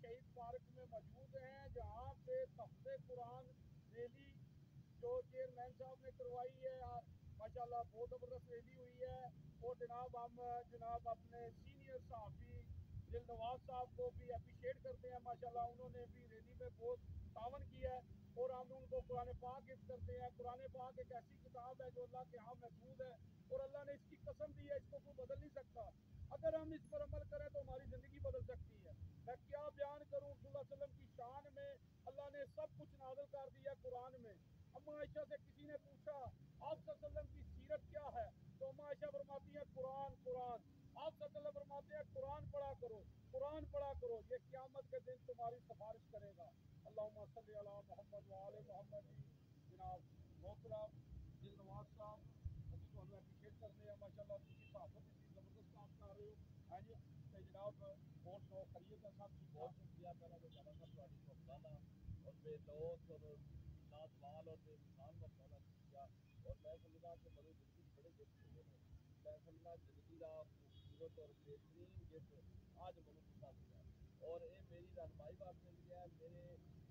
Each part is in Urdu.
شہید پارک میں موجود ہیں جہاں پہ تحفظ قرآن ریلی جو چیئرمین صاحب نے کروائی ہے ماشاءاللہ بہت زبردست ریلی ہوئی ہے. اور جناب ہم جناب اپنے سینئر صحافی دل نواز صاحب کو بھی اپریشیٹ کرتے ہیں. ماشاءاللہ انہوں نے بھی ریلی میں بہت تعاون کیا ہے اور ہم ان کو قرآن پاک گفٹ کرتے ہیں. قرآن پاک ایک ایسی کتاب ہے جو اللہ کے ہاں محفوظ ہے اور اللہ نے اس کی قسم دی ہے, اس کو کوئی بدل نہیں سکتا. اگر ہم اس پر عمل کریں تو ہماری زندگی بدل سکتی ہے. میں کیا بیان کروں صلی اللہ علیہ وسلم کی شان میں, اللہ نے سب کچھ نازل کر دیا قرآن میں. اما عائشہ سے کسی نے پوچھا آپ صلی اللہ علیہ وسلم کی سیرت کیا ہے تو اما عائشہ فرماتی ہیں قرآن قرآن. آپ صلی اللہ علیہ وسلم فرماتے ہیں قرآن پڑھا کرو قرآن پڑھا کرو, یہ قیامت کے دن تمہاری سفارش کرے گا. اللہم صلی علی محمد وآل محمد. جناب محترم دل نواز صاحب ابھی تو ہمیں اپریشیٹ کرنے ہیں ماشاءاللہ کی صحافت اتنی زبردست کام کر رہے ہو. ہاں جی جناب اور سو خرید ہے صاحب بہت شکریہ پہلا تو جانا صاحب تھوڑی محترمہ اور بے دوست اور نازوال اور بے مثال محترمہ شکریہ. اور میں سمجھتا کہ میری زندگی بڑے گفٹ ہوئے ہیں. میں سمجھنا زندگی کا خوبصورت اور بہترین گفٹ آج مجھے ملا اور یہ میری رہنمائی واسطے بھی ہے.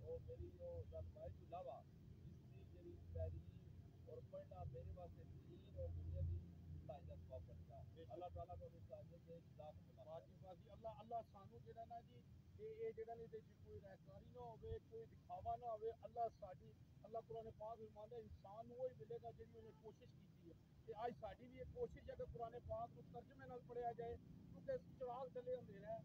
میری رہنمائی کے علاوہ اس کی جی تحریر اور پڑھنا میرے واسطے دین اور دنیا کی بھلائی کا سبب بنے گا. اللہ تعالیٰ کو باجی اللہ سانو جڑا نا جی یہ جڑا نے کوئی رہکاری نہ ہوے کوئی دکھاوا نہ ہوے. اللہ قرآن پاک فرماندا ہے انسان وہی ملے گا جی انہیں کوشش کی ہے. آج ساری بھی ایک کوشش ہے کہ قرآن پاک کو ترجمے نال پڑھیا جائے کیونکہ چراغ تلے اندھیرا ہے.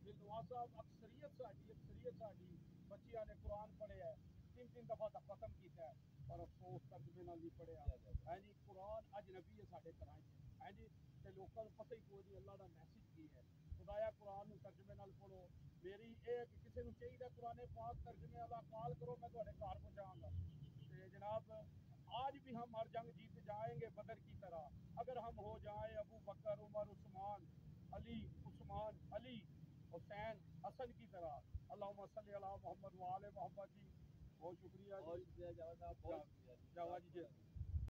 دل نواز صاحب اکثریت ساری بچیاں نے قرآن پڑھیا ہے 3 دفعہ تک ختم کیتا ہے پر افسوس ترجمے نال نہیں پڑھیا ہے جی. قرآن اجنبی ہے سارے گھراں ہے جی تے لوکاں نوں پتہ ہی کوئی نہیں اللہ دا میسج کی ہے. خدایا قرآن نوں ترجمے نال پڑھو. میری یہ کسی نوں چاہیے قرآن پاک ترجمے والا کال کرو میں تہاڈے گھر پہنچاؤں گا. تے جناب آج بھی ہم ہر جنگ جیت جائیں گے بدر کی طرح اگر ہم ہو جائیں ابو بکر عمر عثمان علی حسین حسن کی طرح. اللہم صلی علی محمد وآل محمد. جی بہت شکریہ جواد صاحب بہت شکریہ جواد جی.